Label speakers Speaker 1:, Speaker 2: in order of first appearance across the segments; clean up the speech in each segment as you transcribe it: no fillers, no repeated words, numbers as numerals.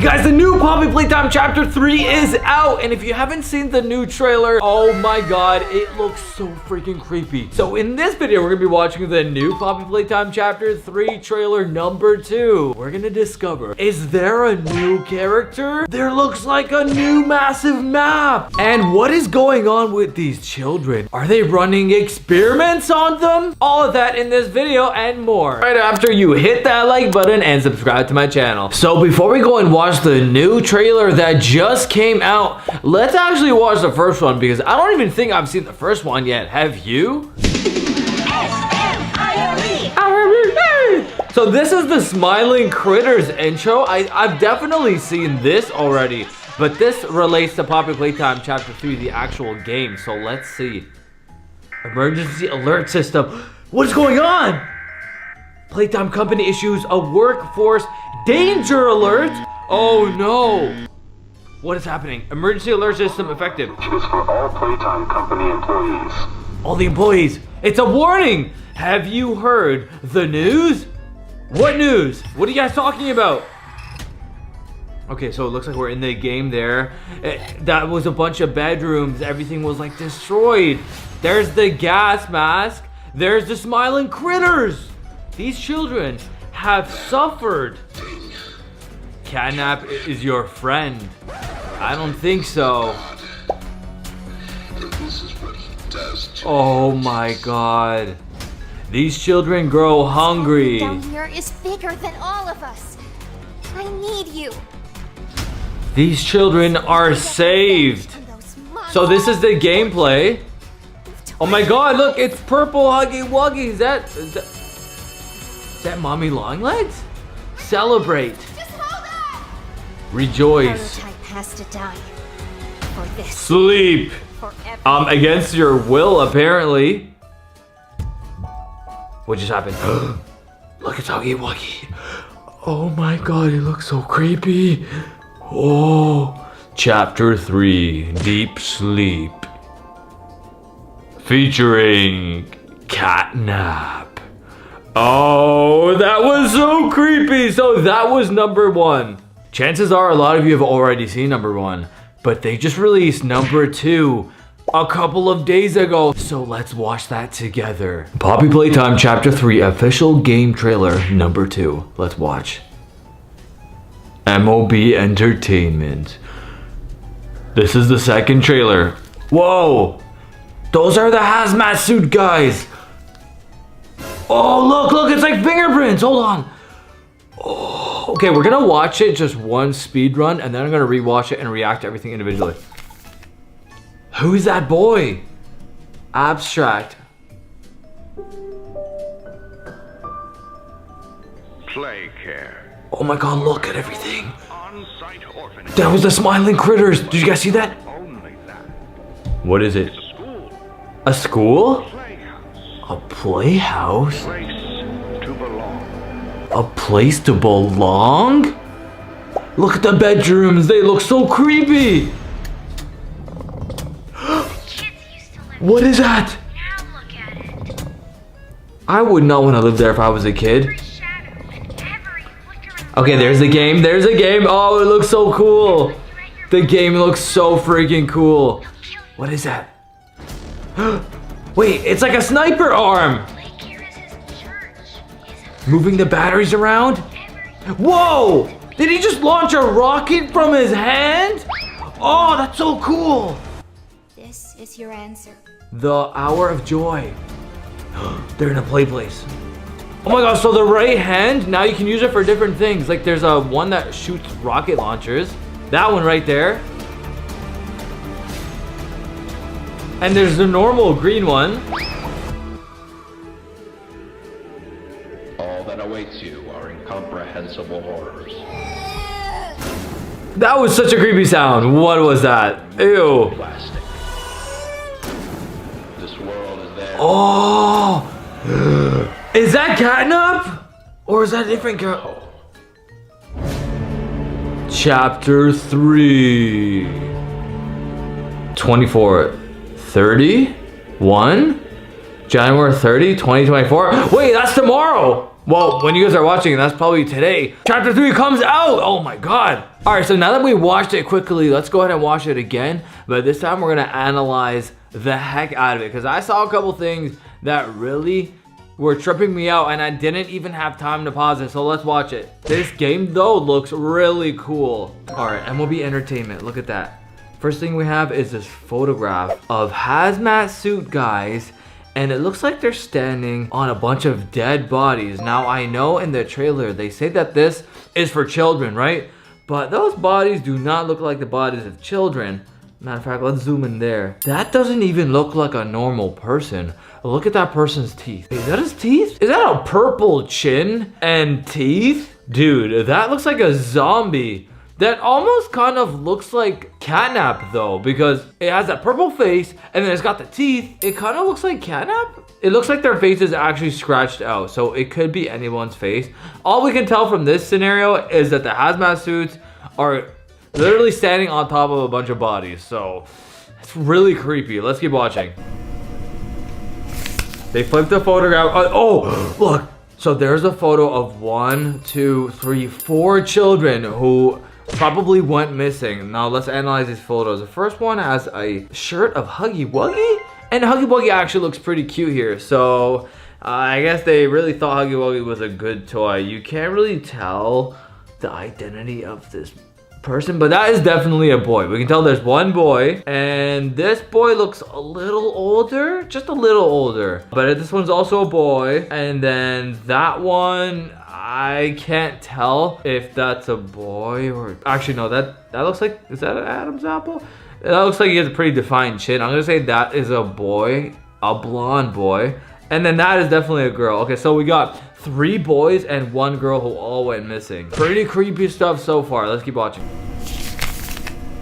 Speaker 1: Guys, the new Poppy Playtime Chapter 3 is out, and if you haven't seen the new trailer, oh my god, it looks so freaking creepy. So in this video, we're gonna be watching the new Poppy Playtime Chapter 3 trailer number 2. We're gonna discover, is there a new character? There looks like a new massive map. And what is going on with these children? Are they running experiments on them? All of that in this video and more right after you hit that like button and subscribe to my channel. So before we go and watch the new trailer that just came out, let's actually watch the first one because I don't even think I've seen the first one yet. Have you? So this is the Smiling Critters intro. I've definitely seen this already, but this relates to Poppy Playtime Chapter 3, the actual game. So let's see. Emergency alert system. What is going on? Playtime Company issues a workforce danger alert. Oh no. What is happening? Emergency alert system effective.
Speaker 2: It is for all Playtime Company employees.
Speaker 1: All the employees. It's a warning. Have you heard the news? What news? What are you guys talking about? Okay, so it looks like we're in the game there. That was a bunch of bedrooms. Everything was like destroyed. There's the gas mask. There's the Smiling Critters. These children have suffered. Catnap is your friend. I don't think so.
Speaker 2: This is what he does to
Speaker 1: Oh my god. These children grow hungry.
Speaker 3: Down here is bigger than all of us. I need you.
Speaker 1: These children are saved. So this is the gameplay. Oh my god, look, it's purple Huggy Wuggy. Is that Mommy Longlegs? Celebrate.
Speaker 3: Just hold on.
Speaker 1: Rejoice.
Speaker 3: Prototype has to die for this.
Speaker 1: Sleep.
Speaker 3: Forever.
Speaker 1: Against your will, apparently. What just happened? Look, it's Huggy Wuggy. Oh my god, he looks so creepy. Oh. Chapter 3, Deep Sleep. Featuring Catnap. Oh, that was so creepy. So that was number 1. Chances are a lot of you have already seen number 1, but they just released number 2 a couple of days ago. So let's watch that together. Poppy Playtime Chapter 3 official game trailer number 2. Let's watch. MOB Entertainment. This is the second trailer. Whoa! Those are the hazmat suit guys. Oh, look, it's like fingerprints. Hold on. Oh, okay, we're gonna watch it just one speed run, and then I'm gonna rewatch it and react to everything individually. Who's that boy? Abstract.
Speaker 2: Play Care.
Speaker 1: Oh my god, look at everything.
Speaker 2: On-site orphanage.
Speaker 1: That was the Smiling Critters. Did you guys see that?
Speaker 2: Only that.
Speaker 1: What is it?
Speaker 2: It's a school.
Speaker 1: A school?
Speaker 2: Playhouse.
Speaker 1: A playhouse?
Speaker 2: Place to belong.
Speaker 1: A place to belong? Look at the bedrooms. They look so creepy. What is that?
Speaker 4: Now look at it.
Speaker 1: I would not want to live there if I was a kid.
Speaker 4: Every shadow and every flickering
Speaker 1: Okay, there's a game. There's a game. Oh, it looks so cool. The game looks so freaking cool. What is that? Wait, it's like a sniper arm. Moving the batteries around? Whoa! Did he just launch a rocket from his hand? Oh, that's so cool.
Speaker 3: This is your answer.
Speaker 1: The Hour of Joy. They're in a play place. Oh my gosh, so the right hand, now you can use it for different things. Like there's a one that shoots rocket launchers. That one right there. And there's the normal green one.
Speaker 5: All that awaits you are incomprehensible horrors.
Speaker 1: That was such a creepy sound. What was that? Ew.
Speaker 5: Plastic. This world is there.
Speaker 1: Oh. Is that Catnap? Or is that a different girl? Chapter 3. 24. 31? January 30, 2024? Wait, that's tomorrow! Well, when you guys are watching, that's probably today. Chapter 3 comes out! Oh my god! All right, so now that we watched it quickly, let's go ahead and watch it again. But this time we're gonna analyze the heck out of it, because I saw a couple things that really were tripping me out and I didn't even have time to pause it. So let's watch it. This game though looks really cool. All right, MLB Entertainment, look at that. First thing we have is this photograph of hazmat suit guys, and it looks like they're standing on a bunch of dead bodies. Now I know in the trailer they say that this is for children, right? But those bodies do not look like the bodies of children. Matter of fact, let's zoom in there. That doesn't even look like a normal person. Look at that person's teeth. Is that his teeth? Is that a purple chin and teeth? Dude, that looks like a zombie. That almost kind of looks like Catnap though, because it has that purple face and then it's got the teeth. It kind of looks like Catnap. It looks like their face is actually scratched out, so it could be anyone's face. All we can tell from this scenario is that the hazmat suits are literally standing on top of a bunch of bodies, so it's really creepy. Let's keep watching. They flipped the photograph. Oh, look. So there's a photo of 1, 2, 3, 4 children who probably went missing. Now let's analyze these photos. The first one has a shirt of Huggy Wuggy, and Huggy Wuggy actually looks pretty cute here. So I guess they really thought Huggy Wuggy was a good toy. You can't really tell the identity of this person, but that is definitely a boy. We can tell there's one boy, and this boy looks a little older, just a little older. But this one's also a boy, and then that one, I can't tell if that's a boy or actually no, that looks like, is that an Adam's apple? That looks like he has a pretty defined chin. I'm gonna say that is a boy, a blonde boy, and then that is definitely a girl. Okay, so we got 3 boys and 1 girl who all went missing. Pretty creepy stuff so far. Let's keep watching.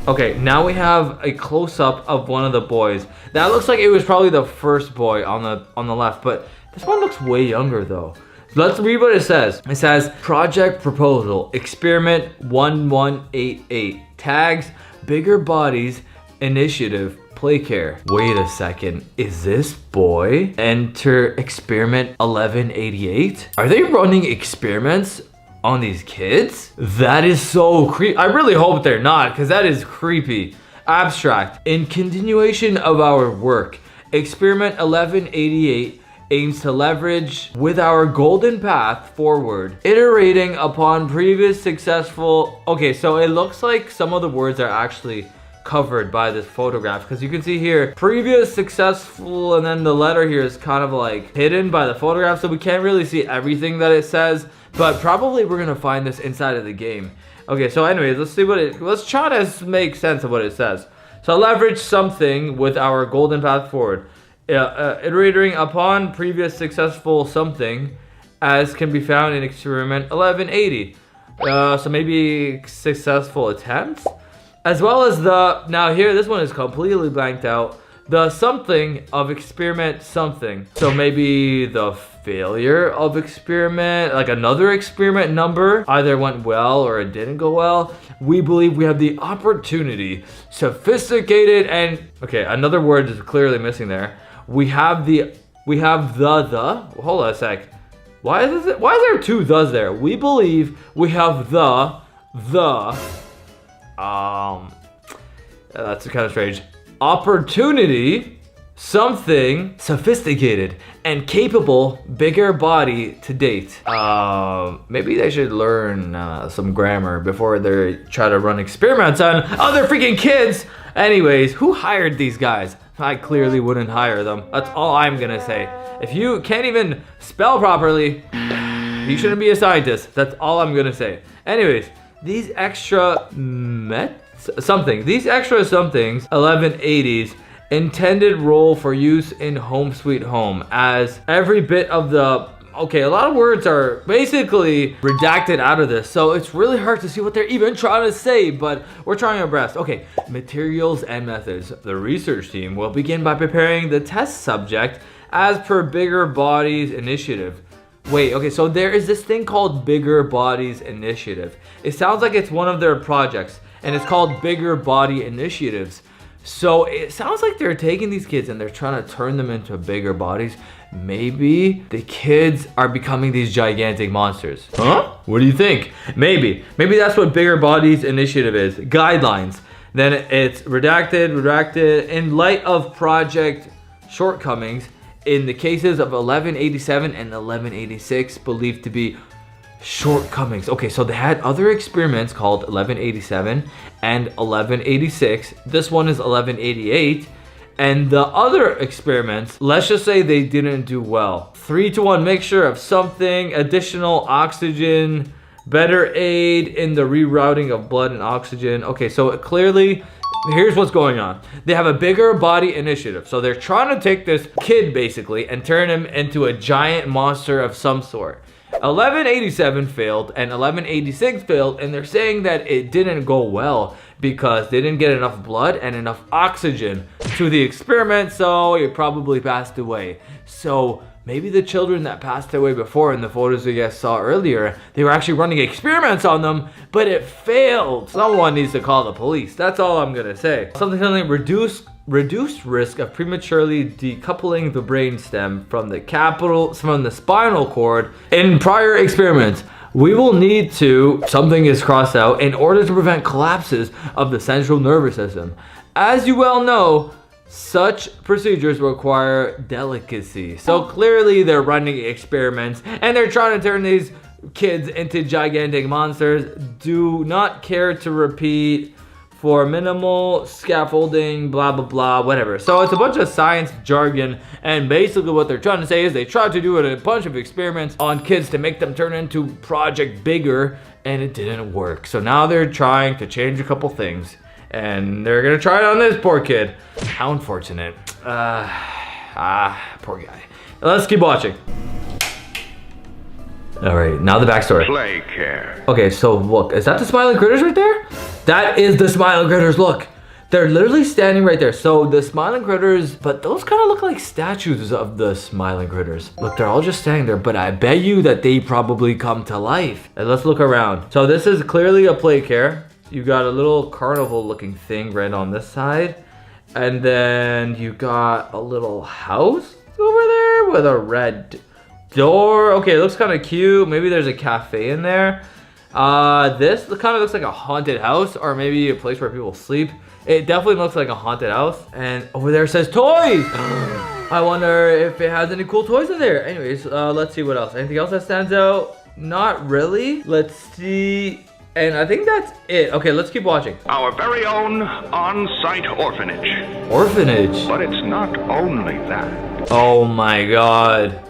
Speaker 1: Okay, now we have a close-up of one of the boys. That looks like it was probably the first boy on the left, but this one looks way younger though. Let's read what it says. It says, Project Proposal, Experiment 1188, Tags, Bigger Bodies, Initiative, Play Care. Wait a second, is this boy? Enter Experiment 1188? Are they running experiments on these kids? That is so creepy. I really hope they're not, because that is creepy. Abstract. In continuation of our work, Experiment 1188 aims to leverage with our golden path forward, iterating upon previous successful... Okay, so it looks like some of the words are actually covered by this photograph, because you can see here previous successful, and then the letter here is kind of like hidden by the photograph, so we can't really see everything that it says, but probably we're gonna find this inside of the game. Okay, so anyways, let's try to make sense of what it says. So leverage something with our golden path forward, iterating upon previous successful something as can be found in experiment 1180. So maybe successful attempts, as well as the, now here, this one is completely blanked out, the something of experiment something. So maybe the failure of experiment, like another experiment number, either went well or it didn't go well. We believe we have the opportunity, sophisticated and, okay, another word is clearly missing there. We have the, hold on a sec. Why is there 2 thes there? We believe we have that's kind of strange. Opportunity, something, sophisticated, and capable, bigger body to date. Maybe they should learn some grammar before they try to run experiments on other freaking kids. Anyways, who hired these guys? I clearly wouldn't hire them. That's all I'm gonna say. If you can't even spell properly, you shouldn't be a scientist. That's all I'm gonna say. Anyways, these extra these extra somethings, 1180s, intended role for use in Home Sweet Home, as every bit of the, okay, a lot of words are basically redacted out of this, so it's really hard to see what they're even trying to say, but we're trying our best. Okay, materials and methods. The research team will begin by preparing the test subject as per Bigger Bodies Initiative. Wait, okay, so there is this thing called Bigger Bodies Initiative. It sounds like it's one of their projects, and it's called Bigger Body Initiatives. So it sounds like they're taking these kids and they're trying to turn them into bigger bodies. Maybe the kids are becoming these gigantic monsters. Huh? What do you think? Maybe that's what Bigger Bodies Initiative is. Guidelines. Then it's redacted. In light of project shortcomings, in the cases of 1187 and 1186 believed to be shortcomings. Okay, so they had other experiments called 1187 and 1186. This one is 1188. And the other experiments, let's just say they didn't do well. 3-to-1 mixture of something, additional oxygen, better aid in the rerouting of blood and oxygen. Okay, so clearly, here's what's going on. They have a Bigger Body Initiative. So they're trying to take this kid basically and turn him into a giant monster of some sort. 1187 failed and 1186 failed, and they're saying that it didn't go well because they didn't get enough blood and enough oxygen to the experiment, so it probably passed away. So maybe the children that passed away before in the photos you guys saw earlier, they were actually running experiments on them, but it failed. Someone needs to call the police. That's all I'm gonna say. Something reduced risk of prematurely decoupling the brainstem from the spinal cord. In prior experiments, we will need to, something is crossed out, in order to prevent collapses of the central nervous system. As you well know, such procedures require delicacy. So clearly they're running experiments and they're trying to turn these kids into gigantic monsters. Do not care to repeat. For minimal scaffolding, blah, blah, blah, whatever. So it's a bunch of science jargon, and basically what they're trying to say is they tried to do a bunch of experiments on kids to make them turn into Project Bigger, and it didn't work. So now they're trying to change a couple things, and they're gonna try it on this poor kid. How unfortunate. Poor guy. Let's keep watching. All right, now the backstory.
Speaker 2: Play care.
Speaker 1: Okay, so look, is that the smiling critters right there? That is the smiling critters, look. They're literally standing right there. So the smiling critters, but those kind of look like statues of the smiling critters. Look, they're all just standing there, but I bet you that they probably come to life. And let's look around. So this is clearly a play care. You got a little carnival looking thing right on this side. And then you got a little house over there with a red door. Okay, it looks kind of cute. Maybe there's a cafe in there. This kind of looks like a haunted house, or maybe a place where people sleep. It definitely looks like a haunted house. And over there it says toys. I wonder if it has any cool toys in there. Anyways, let's see what else. Anything else that stands out? Not really. Let's see. And I think that's it. Okay, let's keep watching.
Speaker 2: Our very own on-site orphanage.
Speaker 1: Orphanage.
Speaker 2: But it's not only that.
Speaker 1: Oh my god.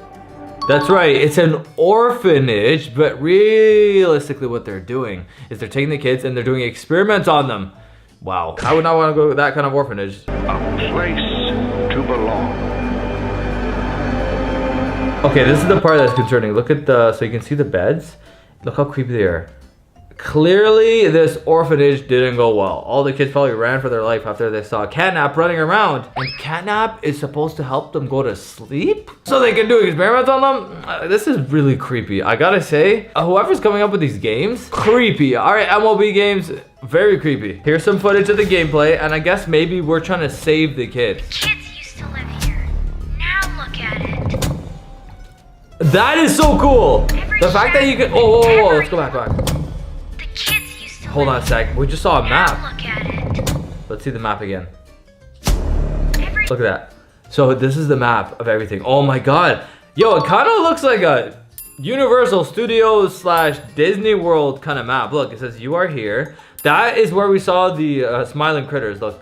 Speaker 1: That's right, it's an orphanage, but realistically what they're doing is they're taking the kids and they're doing experiments on them. Wow, I would not want to go to that kind of orphanage.
Speaker 2: A place to belong.
Speaker 1: Okay, this is the part that's concerning. Look at so you can see the beds. Look how creepy they are. Clearly, this orphanage didn't go well. All the kids probably ran for their life after they saw Catnap running around. And Catnap is supposed to help them go to sleep so they can do experiments on them? This is really creepy. I gotta say, whoever's coming up with these games, creepy. All right, MLB games, very creepy. Here's some footage of the gameplay, and I guess maybe we're trying to save the kid.
Speaker 4: Kids used to live here. Now look at it.
Speaker 1: That is so cool. The fact that you can, let's go back. Hold on a sec. We just saw a map.
Speaker 4: Look at it.
Speaker 1: Let's see the map again. Look at that. So this is the map of everything. Oh my god. Yo, it kind of looks like a Universal Studios / Disney World kind of map. Look, it says you are here. That is where we saw the smiling critters. Look,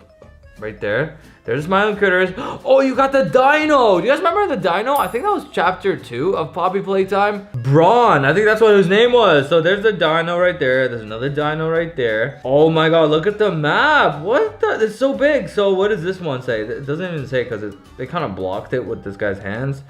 Speaker 1: right there. There's smiling critters. Oh, you got the dino. Do you guys remember the dino? I think that was chapter 2 of Poppy Playtime. Braun, I think that's what his name was. So there's the dino right there. There's another dino right there. Oh my god, look at the map. What the? It's so big. So what does this one say? It doesn't even say because they kind of blocked it with this guy's hands.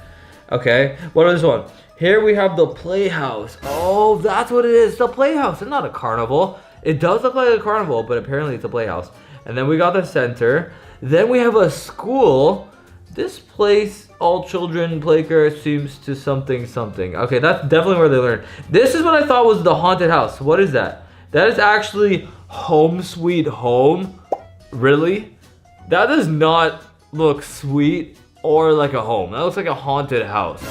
Speaker 1: Okay, what is this one? Here we have the playhouse. Oh, that's what it is. The playhouse. It's not a carnival. It does look like a carnival, but apparently it's a playhouse. And then we got the center. Then we have a school. This place, all children play care, seems to something. Okay, that's definitely where they learn. This is what I thought was the haunted house. What is that? That is actually Home Sweet Home. Really? That does not look sweet or like a home. That looks like a haunted house.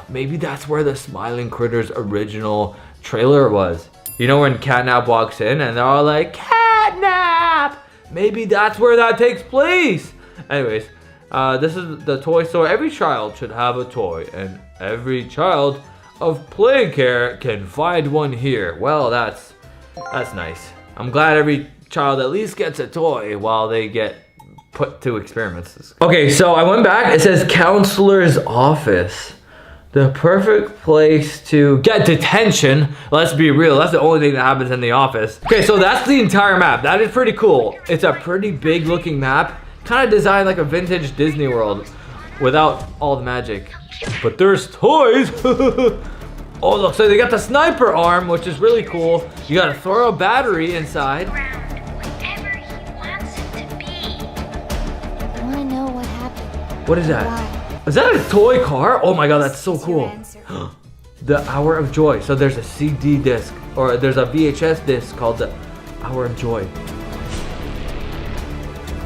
Speaker 1: Maybe that's where the Smiling Critters original trailer was. You know when Catnap walks in and they're all like, Catnap! Maybe that's where that takes place. Anyways, this is the toy store. Every child should have a toy, and every child of play care can find one here. Well, that's nice. I'm glad every child at least gets a toy while they get put to experiments. Okay, so I went back. It says counselor's office. The perfect place to get detention. Let's be real, that's the only thing that happens in the office. Okay, so that's the entire map. That is pretty cool. It's a pretty big looking map. Kind of designed like a vintage Disney World without all the magic. But there's toys. Oh, look, so they got the sniper arm, which is really cool. You gotta throw a battery inside.
Speaker 4: Whatever he wants it to be.
Speaker 3: I want to know what happened.
Speaker 1: What is that?
Speaker 3: Why?
Speaker 1: Is that a toy car? Oh my god, that's so
Speaker 3: Is your
Speaker 1: cool.
Speaker 3: answer.
Speaker 1: The Hour of Joy. So there's a CD disc, or there's a VHS disc called the Hour of Joy.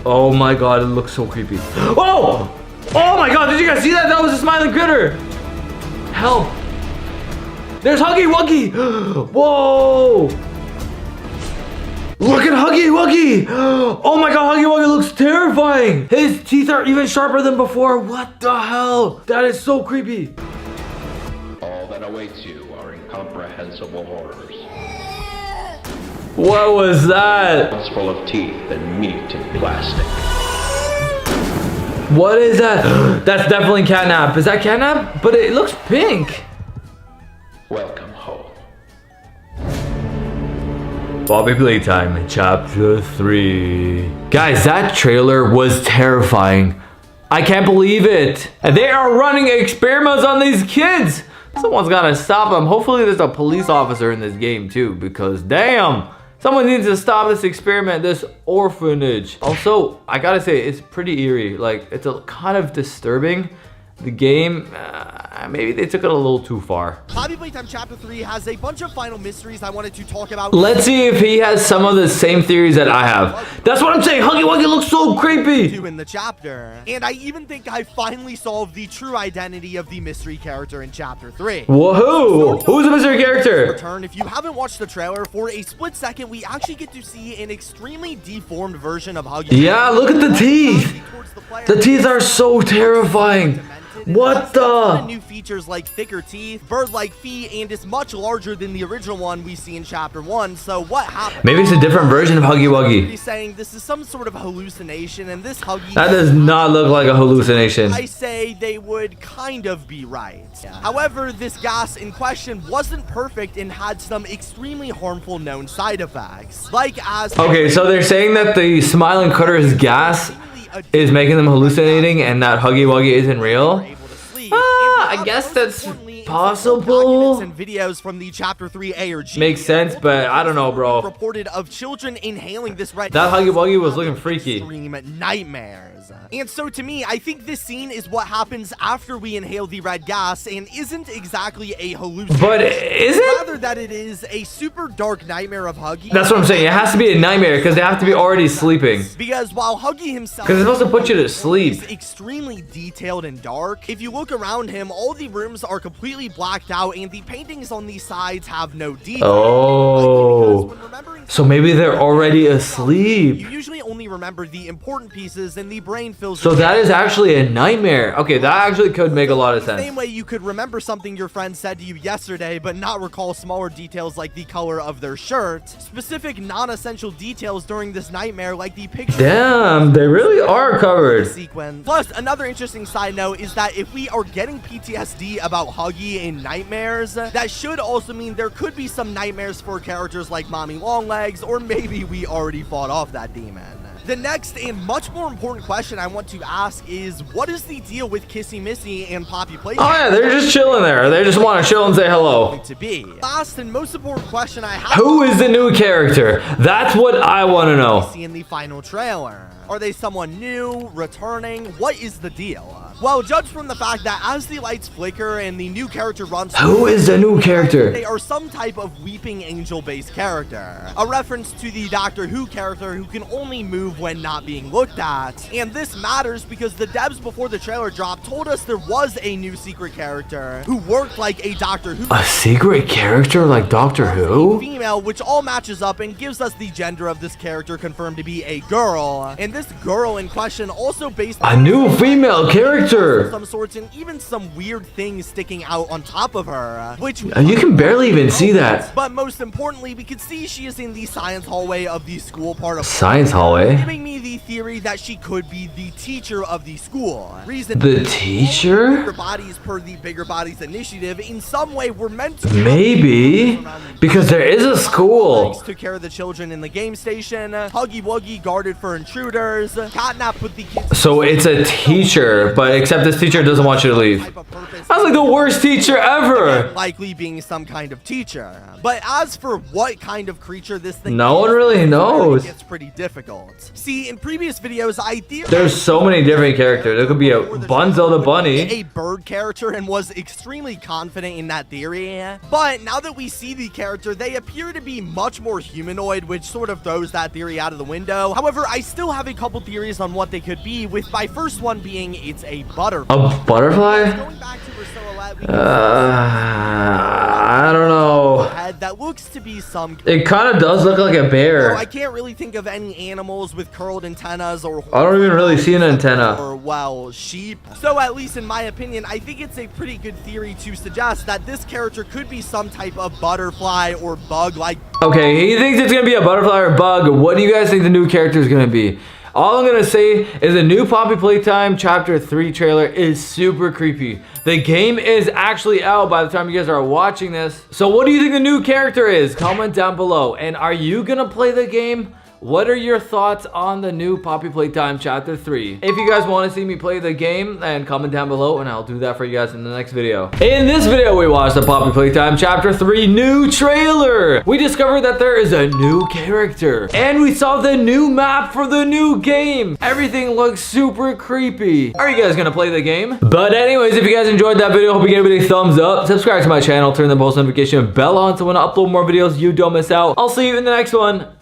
Speaker 1: Oh my god, it looks so creepy. Oh! Oh my god, did you guys see that? That was a smiling critter. Help. There's Huggy Wuggy. Whoa. Look at Huggy Wuggy! Oh my god, Huggy Wuggy looks terrifying! His teeth are even sharper than before. What the hell? That is so creepy.
Speaker 5: All that awaits you are incomprehensible horrors.
Speaker 1: What was that?
Speaker 5: It's full of teeth and meat and plastic.
Speaker 1: What is that? That's definitely Catnap. Is that Catnap? But it looks pink.
Speaker 5: Welcome home.
Speaker 1: Bobby Playtime, Chapter 3. Guys, that trailer was terrifying. I can't believe it. And they are running experiments on these kids. Someone's gotta stop them. Hopefully there's a police officer in this game too, because damn, someone needs to stop this experiment, this orphanage. Also, I gotta say, it's pretty eerie. Like, it's a kind of disturbing. The game, maybe they took it a little too far.
Speaker 6: Bobby Playtime Chapter 3 has a bunch of final mysteries I wanted to talk about.
Speaker 1: Let's see if he has some of the same theories that I have. That's what I'm saying. Huggy Wuggy looks so creepy.
Speaker 6: In the chapter. And I even think I finally solved the true identity of the mystery character in Chapter 3.
Speaker 1: Whoa, who's the mystery character?
Speaker 6: Return. If you haven't watched the trailer, for a split second, we actually get to see an extremely deformed version of Huggy.
Speaker 1: Yeah, look at the teeth. The teeth are so terrifying. What the?
Speaker 6: New features like thicker teeth, bird-like feet, and is much larger than the original one we see in Chapter 1. So what happened?
Speaker 1: Maybe it's a different version of Huggy Wuggy.
Speaker 6: He's saying this is some sort of hallucination, and this Huggy...
Speaker 1: That does not look like a hallucination.
Speaker 6: I say they would kind of be right. However, this gas in question wasn't perfect and had some extremely harmful known side effects. Like as...
Speaker 1: Okay, so they're saying that the Smiling Critter's gas is making them hallucinating and that Huggy Wuggy isn't real? I guess that's possible.
Speaker 6: And videos from the Chapter 3 A or G
Speaker 1: makes sense, but I don't know, bro.
Speaker 6: Reported of children inhaling this red.
Speaker 1: That Huggy Wuggy was looking freaky.
Speaker 6: Extreme nightmares. And so to me, I think this scene is what happens after we inhale the red gas and isn't exactly a hallucination.
Speaker 1: But is it?
Speaker 6: Rather that it is a super dark nightmare of Huggy.
Speaker 1: That's what I'm saying. It has to be a nightmare because they have to be already sleeping.
Speaker 6: Because while Huggy himself...
Speaker 1: Because it's supposed to put you to sleep.
Speaker 6: ...is extremely detailed and dark, if you look around him, all the rooms are completely blacked out and the paintings on the sides have no detail.
Speaker 1: Oh. So maybe they're already asleep.
Speaker 6: You usually only remember the important pieces and the brain fills...
Speaker 1: So that is actually a nightmare. Okay, that actually could make a lot of sense.
Speaker 6: Same way you could remember something your friend said to you yesterday, but not recall smaller details like the color of their shirt. Specific non-essential details during this nightmare like the picture...
Speaker 1: Damn, they really are covered.
Speaker 6: ...sequence. Plus, another interesting side note is that if we are getting PTSD about Huggy in nightmares, that should also mean there could be some nightmares for characters like Mommy Longlegs, or maybe we already fought off that demon. The next and much more important question I want to ask is, what is the deal with Kissy Missy and Poppy Playtime?
Speaker 1: Oh yeah, they're just chilling there. They just want to chill and say hello.
Speaker 6: To be. Last and most important question I have...
Speaker 1: Who is the new character? That's what I want to know.
Speaker 6: See in the final trailer. Are they someone new, returning? What is the deal? Well, judge from the fact that as the lights flicker and the new character runs...
Speaker 1: Who is the new character?
Speaker 6: They are some type of weeping angel-based character. A reference to the Doctor Who character who can only move move when not being looked at. And this matters because the devs before the trailer dropped told us there was a new secret character who worked like a Doctor Who.
Speaker 1: A secret character like Doctor Who?
Speaker 6: Female, which all matches up and gives us the gender of this character confirmed to be a girl. And this girl in question also based
Speaker 1: a new female character.
Speaker 6: Some sorts and even some weird things sticking out on top of her, which
Speaker 1: you can barely even see that.
Speaker 6: But most importantly, we can see she is in the science hallway of the school part of
Speaker 1: science hallway,
Speaker 6: giving me the theory that she could be the teacher of the school. Reason
Speaker 1: the teacher?
Speaker 6: Bigger bodies per the Bigger Bodies initiative in some way were meant to
Speaker 1: maybe because there is a school.
Speaker 6: Took care of the children in the game station. Huggy Wuggy guarded for intruders. Catnap put the kids.
Speaker 1: So it's a teacher, but except this teacher doesn't want you to leave. That's like the worst teacher ever.
Speaker 6: Likely being some kind of teacher. But as for what kind of creature this thing
Speaker 1: no one really knows.
Speaker 6: It's pretty difficult. See, in previous videos, I
Speaker 1: there's so many different characters. There could be a Bunzo the bunny,
Speaker 6: a bird character, and was extremely confident in that theory. But now that we see the character, they appear to be much more humanoid, which sort of throws that theory out of the window. However, I still have a couple theories on what they could be, with my first one being it's a butterfly.
Speaker 1: A butterfly?
Speaker 6: Going back to her silhouette,
Speaker 1: I don't know.
Speaker 6: That looks to be some.
Speaker 1: It kind of does look like a bear.
Speaker 6: I can't really think of any animals with curled antennas or.
Speaker 1: I don't even really see an antenna.
Speaker 6: Or well, sheep. So at least in my opinion, I think it's a pretty good theory to suggest that this character could be some type of butterfly or bug like.
Speaker 1: Okay, he thinks it's gonna be a butterfly or bug. What do you guys think the new character is gonna be? All I'm gonna say is the new Poppy Playtime Chapter 3 trailer is super creepy. The game is actually out by the time you guys are watching this. So what do you think the new character is? Comment down below. And are you gonna play the game? What are your thoughts on the new Poppy Playtime Chapter 3? If you guys want to see me play the game, then comment down below and I'll do that for you guys in the next video. In this video, we watched the Poppy Playtime Chapter 3 new trailer. We discovered that there is a new character. And we saw the new map for the new game. Everything looks super creepy. Are you guys gonna play the game? But anyways, if you guys enjoyed that video, hope you gave it a thumbs up. Subscribe to my channel, turn the post notification bell on so when I upload more videos, you don't miss out. I'll see you in the next one.